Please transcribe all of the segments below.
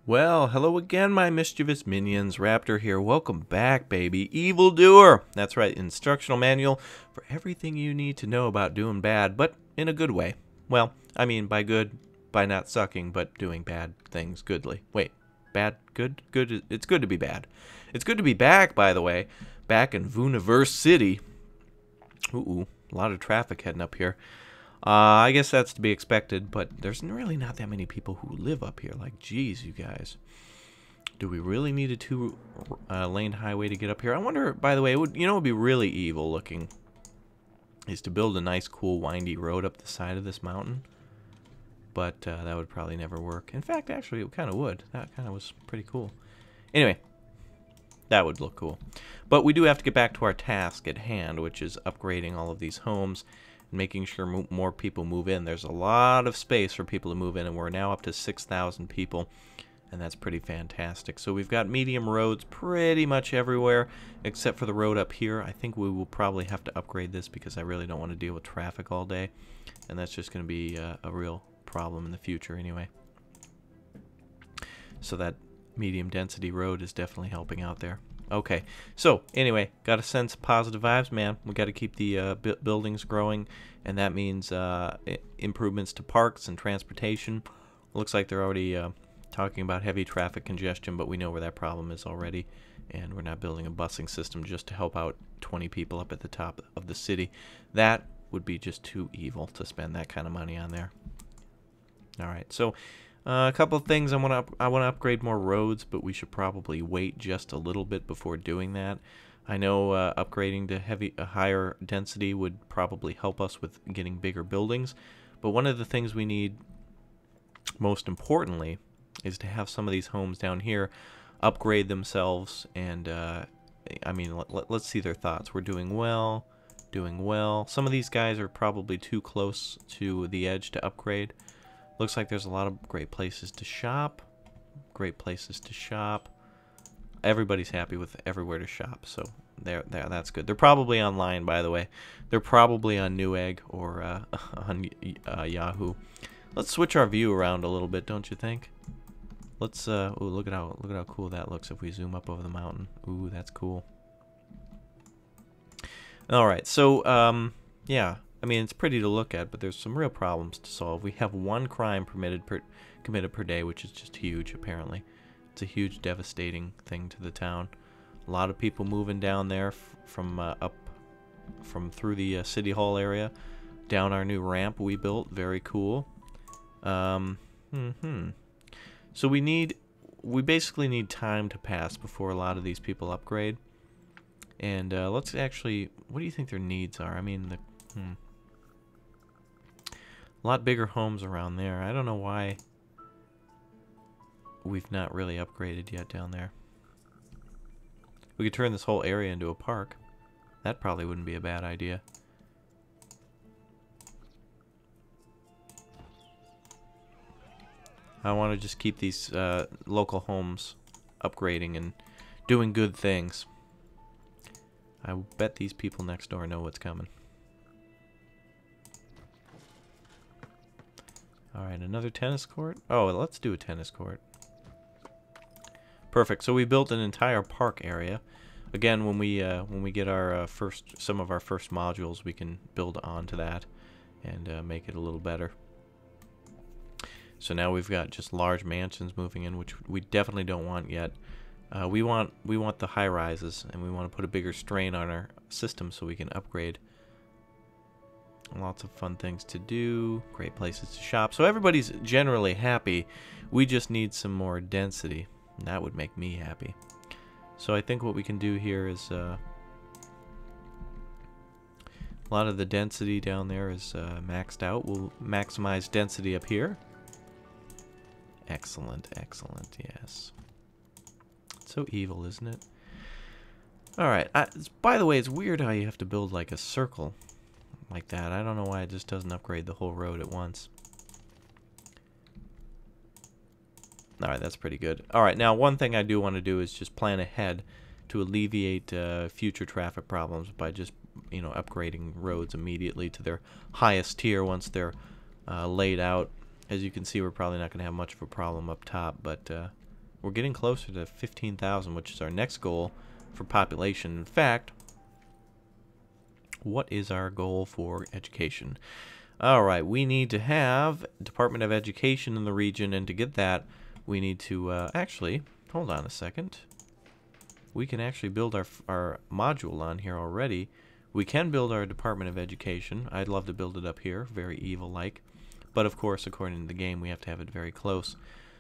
Well, hello again, my mischievous minions. Raptor here. Welcome back, baby. Evildoer. That's right, instructional manual for everything you need to know about doing bad, but in a good way. Well, I mean by good, by not sucking, but doing bad things goodly. Wait, bad, good? Good. It's good to be bad. It's good to be back, by the way. Back in Vooniverse City. Ooh, a lot of traffic heading up here. I guess that's to be expected, but there's really not that many people who live up here. Like, geez, you guys. Do we really need a two-lane highway to get up here? I wonder, by the way, what would be really evil looking is to build a nice, cool, windy road up the side of this mountain. But that would probably never work. In fact, actually, it kind of would. That kind of was pretty cool. Anyway, that would look cool. But we do have to get back to our task at hand, which is upgrading all of these homes. Making sure more people move in. There's a lot of space for people to move in, and we're now up to 6,000 people, and that's pretty fantastic. So we've got medium roads pretty much everywhere, except for the road up here. I think we will probably have to upgrade this because I really don't want to deal with traffic all day, and that's just going to be a real problem in the future anyway. So that medium density road is definitely helping out there. Okay, so anyway, got to send some positive vibes, man. We got to keep the buildings growing, and that means improvements to parks and transportation. Looks like they're already talking about heavy traffic congestion, but we know where that problem is already, and we're not building a busing system just to help out 20 people up at the top of the city. That would be just too evil to spend that kind of money on there. All right, so a couple of things. I want to upgrade more roads, but we should probably wait just a little bit before doing that. I know upgrading to higher density would probably help us with getting bigger buildings, but one of the things we need most importantly is to have some of these homes down here upgrade themselves, and I mean, let's see their thoughts. We're doing well, doing well. Some of these guys are probably too close to the edge to upgrade. Looks like there's a lot of great places to shop. Great places to shop. Everybody's happy with everywhere to shop, so that's good. They're probably online, by the way. They're probably on Newegg or on Yahoo. Let's switch our view around a little bit, don't you think? Let's ooh, look at how cool that looks if we zoom up over the mountain. Ooh, that's cool. All right, so yeah. I mean, it's pretty to look at, but there's some real problems to solve. We have one crime committed per day, which is just huge, apparently. It's a huge, devastating thing to the town. A lot of people moving down there from through the City Hall area, down our new ramp we built. Very cool. So we basically need time to pass before a lot of these people upgrade. And let's actually, what do you think their needs are? I mean, a lot bigger homes around there. I don't know why we've not really upgraded yet down there. We could turn this whole area into a park. That probably wouldn't be a bad idea. I want to just keep these local homes upgrading and doing good things. I bet these people next door know what's coming. Alright, another tennis court? Oh, let's do a tennis court. Perfect. So we built an entire park area. Again, when we get our some of our first modules, we can build onto that and make it a little better. So now we've got just large mansions moving in, which we definitely don't want yet. We want the high rises, and we want to put a bigger strain on our system so we can upgrade. Lots of fun things to do, great places to shop. So everybody's generally happy. We just need some more density. And that would make me happy. So I think what we can do here is a lot of the density down there is maxed out. We'll maximize density up here. Excellent, excellent, yes. It's so evil, isn't it? Alright, by the way, it's weird how you have to build like a circle like that. I don't know why it just doesn't upgrade the whole road at once. Alright, that's pretty good. Alright, now one thing I do want to do is just plan ahead to alleviate future traffic problems by just, upgrading roads immediately to their highest tier once they're laid out. As you can see, we're probably not going to have much of a problem up top, but we're getting closer to 15,000, which is our next goal for population. In fact, what is our goal for education? Alright, we need to have Department of Education in the region, and to get that, we need to, actually, hold on a second. We can actually build our module on here already. We can build our Department of Education. I'd love to build it up here, very evil-like. But of course, according to the game, we have to have it very close.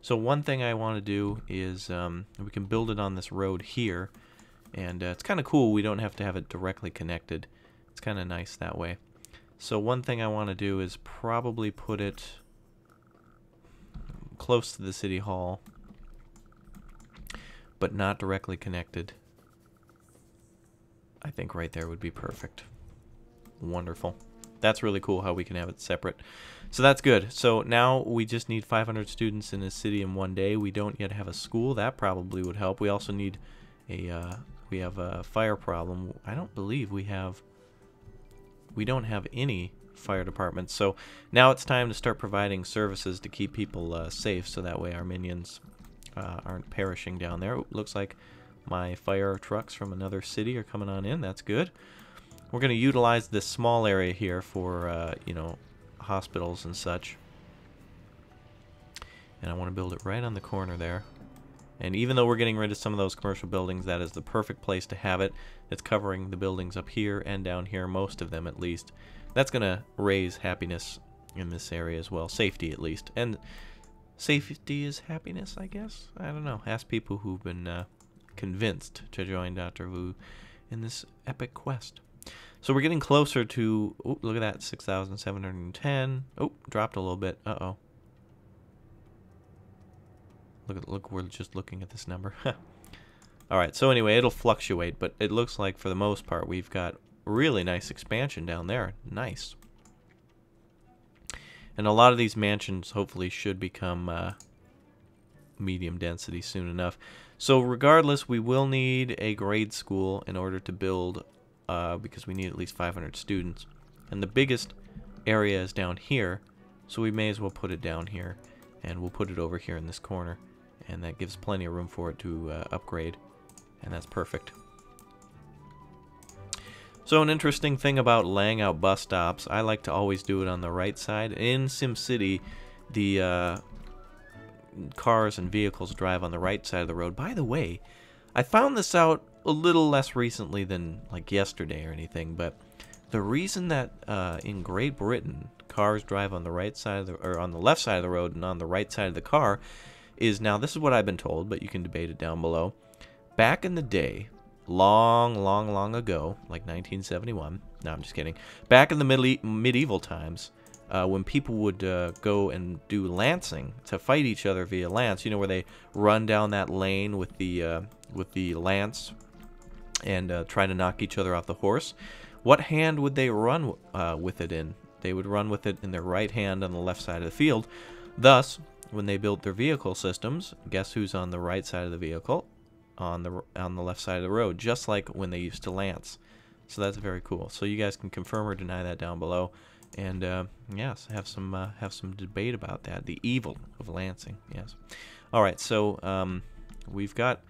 So one thing I want to do is, we can build it on this road here. And it's kind of cool, we don't have to have it directly connected. It's kind of nice that way. So one thing I want to do is probably put it close to the city hall, but not directly connected. I think right there would be perfect. Wonderful. That's really cool how we can have it separate. So that's good. So now we just need 500 students in a city in one day. We don't yet have a school. That probably would help. We also need we have a fire problem. I don't believe we don't have any fire departments. So now it's time to start providing services to keep people safe, so that way our minions aren't perishing down there. Ooh, looks like my fire trucks from another city are coming on in. That's good. We're going to utilize this small area here for, you know, hospitals and such. And I want to build it right on the corner there. And even though we're getting rid of some of those commercial buildings, that is the perfect place to have it. It's covering the buildings up here and down here, most of them at least. That's going to raise happiness in this area as well. Safety, at least. And safety is happiness, I guess? I don't know. Ask people who've been convinced to join Dr. Wu in this epic quest. So we're getting closer to... Oh, look at that. 6,710. Oh, dropped a little bit. Uh-oh. Look, we're just looking at this number. Alright, so anyway, it'll fluctuate, but it looks like for the most part we've got really nice expansion down there. Nice. And a lot of these mansions hopefully should become medium density soon enough. So regardless, we will need a grade school in order to build, because we need at least 500 students. And the biggest area is down here, so we may as well put it down here. And we'll put it over here in this corner. And that gives plenty of room for it to upgrade. And that's perfect. So an interesting thing about laying out bus stops, I like to always do it on the right side. In SimCity, the cars and vehicles drive on the right side of the road. By the way, I found this out a little less recently than like yesterday or anything, but the reason that in Great Britain cars drive on the right side of the, or on the left side of the road and on the right side of the car is, now this is what I've been told, but you can debate it down below. Back in the day, long ago, like 1971, no, I'm just kidding. Back in the medieval times, when people would go and do lancing to fight each other via lance, you know, where they run down that lane with the lance and try to knock each other off the horse. What hand would they run with it in? They would run with it in their right hand on the left side of the field. Thus, when they built their vehicle systems, guess who's on the right side of the vehicle? On the left side of the road, just like when they used to lance. So that's very cool. So you guys can confirm or deny that down below, and yes, have some debate about that. The evil of lancing. Yes. All right. So we've got,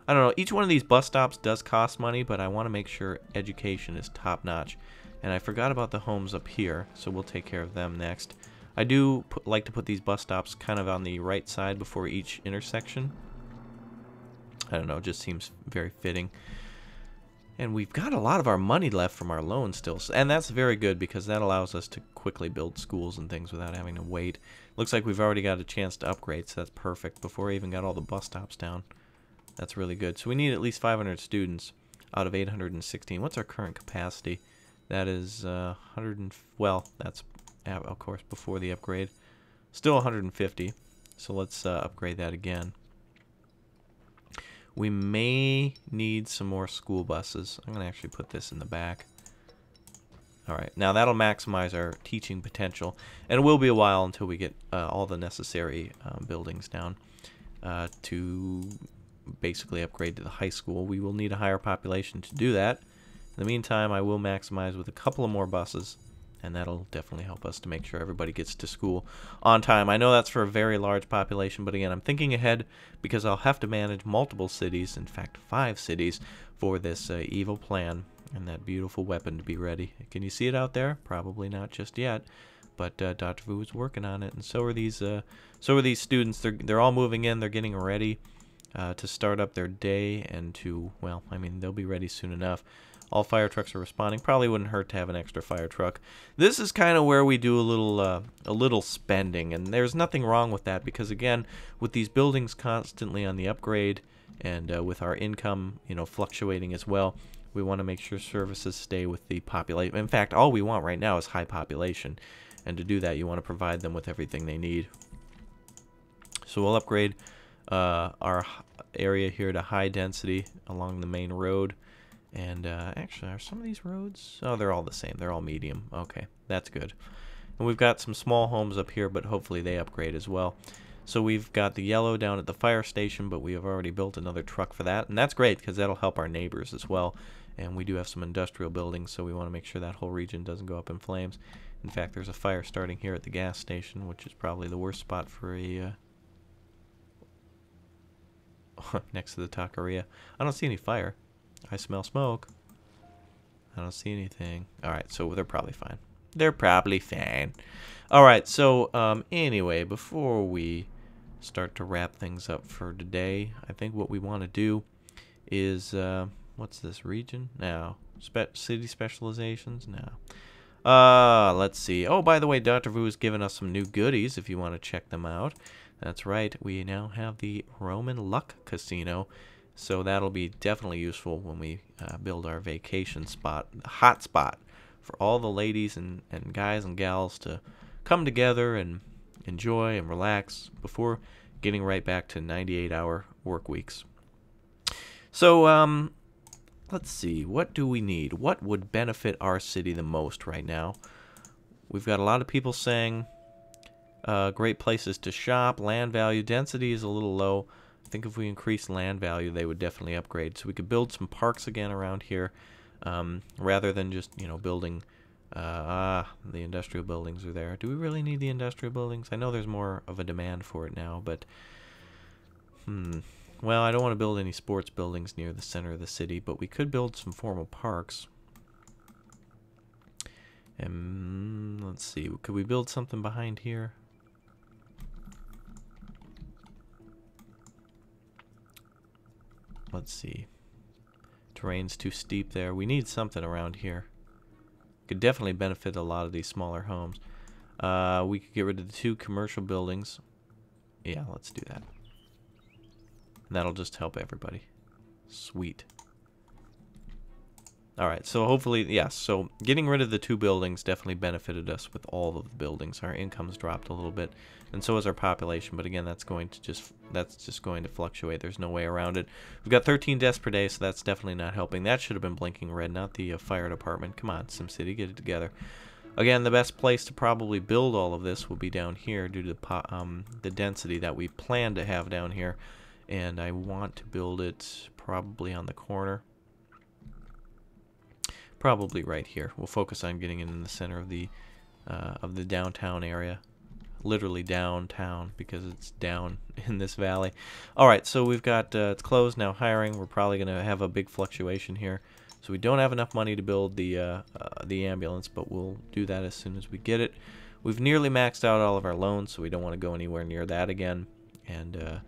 I don't know. Each one of these bus stops does cost money, but I want to make sure education is top notch. And I forgot about the homes up here, so we'll take care of them next. I do like to put these bus stops kind of on the right side before each intersection. I don't know, it just seems very fitting. And we've got a lot of our money left from our loan still, and that's very good because that allows us to quickly build schools and things without having to wait. Looks like we've already got a chance to upgrade, so that's perfect before I even got all the bus stops down. That's really good. So we need at least 500 students out of 816. What's our current capacity? That is 100 well, that's of course before the upgrade. Still 150. So let's upgrade that again. We may need some more school buses. I'm going to actually put this in the back. Alright, now that'll maximize our teaching potential. And it will be a while until we get all the necessary buildings down to basically upgrade to the high school. We will need a higher population to do that. In the meantime, I will maximize with a couple of more buses, and that'll definitely help us to make sure everybody gets to school on time. I know that's for a very large population, but again, I'm thinking ahead because I'll have to manage multiple cities, in fact 5 cities, for this evil plan and that beautiful weapon to be ready. Can you see it out there? Probably not just yet, but Dr. Vu is working on it, and so are these students. They're all moving in. They're getting ready to start up their day and to, well, I mean, they'll be ready soon enough. All fire trucks are responding. Probably wouldn't hurt to have an extra fire truck. This is kind of where we do a little spending, and there's nothing wrong with that because again, with these buildings constantly on the upgrade and with our income, you know, fluctuating as well, we want to make sure services stay with the population. In fact, all we want right now is high population, and to do that, you want to provide them with everything they need. So we'll upgrade our area here to high density along the main road. And actually, are some of these roads? Oh, they're all the same. They're all medium. Okay, that's good. And we've got some small homes up here, but hopefully they upgrade as well. So we've got the yellow down at the fire station, but we have already built another truck for that. And that's great because that'll help our neighbors as well. And we do have some industrial buildings, so we want to make sure that whole region doesn't go up in flames. In fact, there's a fire starting here at the gas station, which is probably the worst spot for a... next to the taqueria. I don't see any fire. I smell smoke. I don't see anything. Alright, so they're probably fine. They're probably fine. Alright, so anyway, before we start to wrap things up for today, I think what we want to do is, what's this region? Now, city specializations? No. Let's see. Oh, by the way, Dr. Vu has given us some new goodies if you want to check them out. That's right, we now have the Roman Luck Casino. So that'll be definitely useful when we build our vacation spot, the hot spot for all the ladies and guys and gals to come together and enjoy and relax before getting right back to 98-hour work weeks. So let's see, what do we need? What would benefit our city the most right now? We've got a lot of people saying great places to shop, land value, density is a little low. I think if we increase land value, they would definitely upgrade. So we could build some parks again around here, rather than just, you know, building, the industrial buildings are there. Do we really need the industrial buildings? I know there's more of a demand for it now, but, well, I don't want to build any sports buildings near the center of the city, but we could build some formal parks. And let's see, could we build something behind here? Let's see. Terrain's too steep there. We need something around here. Could definitely benefit a lot of these smaller homes. We could get rid of the 2 commercial buildings. Yeah, let's do that. That'll just help everybody. Sweet. Alright, so hopefully, yes, so getting rid of the 2 buildings definitely benefited us with all of the buildings. Our income's dropped a little bit, and so has our population, but again, that's just going to fluctuate. There's no way around it. We've got 13 deaths per day, so that's definitely not helping. That should have been blinking red, not the fire department. Come on, SimCity, get it together. Again, the best place to probably build all of this will be down here due to the density that we plan to have down here, and I want to build it probably on the corner. Probably right here. We'll focus on getting it in the center of the downtown area. Literally downtown because it's down in this valley. Alright, so we've got, it's closed now, hiring. We're probably going to have a big fluctuation here. So we don't have enough money to build the ambulance, but we'll do that as soon as we get it. We've nearly maxed out all of our loans, so we don't want to go anywhere near that again. And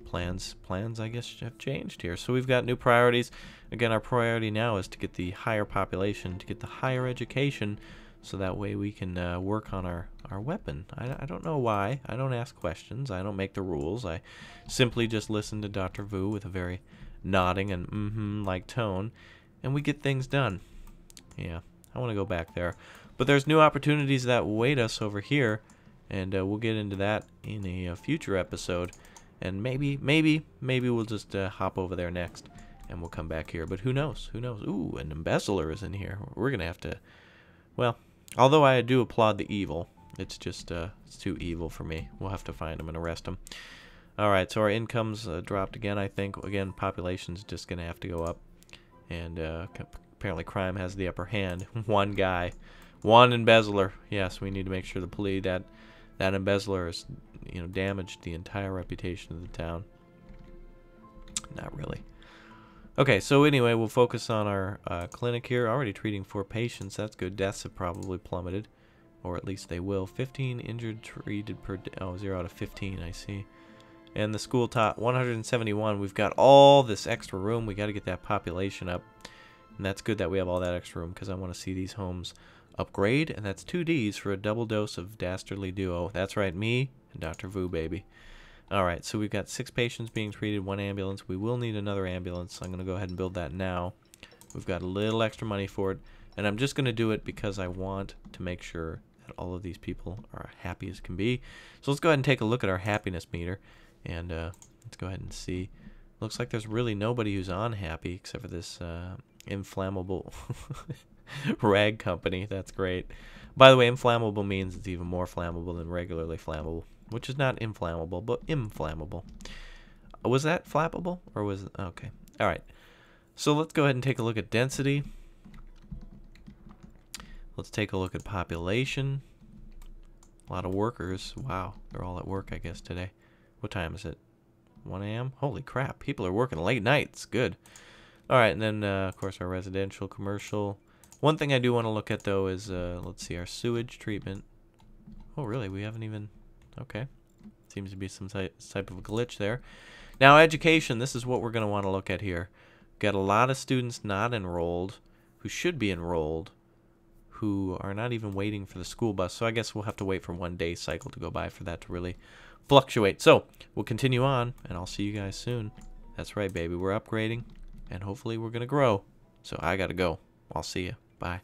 plans I guess have changed here. So we've got new priorities. Again, our priority now is to get the higher population, to get the higher education, so that way we can work on our weapon. I don't know why. I don't ask questions. I don't make the rules. I simply just listen to Dr. Vu with a very nodding and like tone, and we get things done. Yeah, I want to go back there. But there's new opportunities that await us over here, and we'll get into that in a future episode. And maybe we'll just hop over there next, and we'll come back here. But who knows? Who knows? Ooh, an embezzler is in here. We're going to have to... Well, although I do applaud the evil, it's just it's too evil for me. We'll have to find him and arrest him. Alright, so our income's dropped again, I think. Again, population's just going to have to go up. And apparently crime has the upper hand. One guy One embezzler. Yes, we need to make sure the police that embezzler has, damaged the entire reputation of the town. Not really. Okay, so anyway, we'll focus on our clinic here. Already treating 4 patients. That's good. Deaths have probably plummeted, or at least they will. 15 injured treated per day. Oh, 0 out of 15. I see. And the school taught 171. We've got all this extra room. We got to get that population up. And that's good that we have all that extra room because I want to see these homes upgrade. And that's 2 Ds for a double dose of Dastardly Duo. That's right, me and Dr. Vu, baby. All right, so we've got 6 patients being treated, 1 ambulance. We will need another ambulance. So I'm going to go ahead and build that now. We've got a little extra money for it. And I'm just going to do it because I want to make sure that all of these people are happy as can be. So let's go ahead and take a look at our happiness meter. And let's go ahead and see. Looks like there's really nobody who's unhappy except for this inflammable rag company. That's great. By the way, inflammable means it's even more flammable than regularly flammable, which is not inflammable, but inflammable. Was that flammable? Or was it? Okay. All right. So let's go ahead and take a look at density. Let's take a look at population. A lot of workers. Wow. They're all at work, I guess, today. What time is it? 1 a.m.? Holy crap. People are working late nights. Good. All right. And then, of course, our residential, commercial. One thing I do want to look at, though, is, let's see, our sewage treatment. Oh, really? We haven't even... Okay. Seems to be some type of a glitch there. Now, education. This is what we're going to want to look at here. Got a lot of students not enrolled who should be enrolled who are not even waiting for the school bus. So I guess we'll have to wait for 1 day cycle to go by for that to really fluctuate. So we'll continue on, and I'll see you guys soon. That's right, baby. We're upgrading, and hopefully we're going to grow. So I got to go. I'll see you. Bye.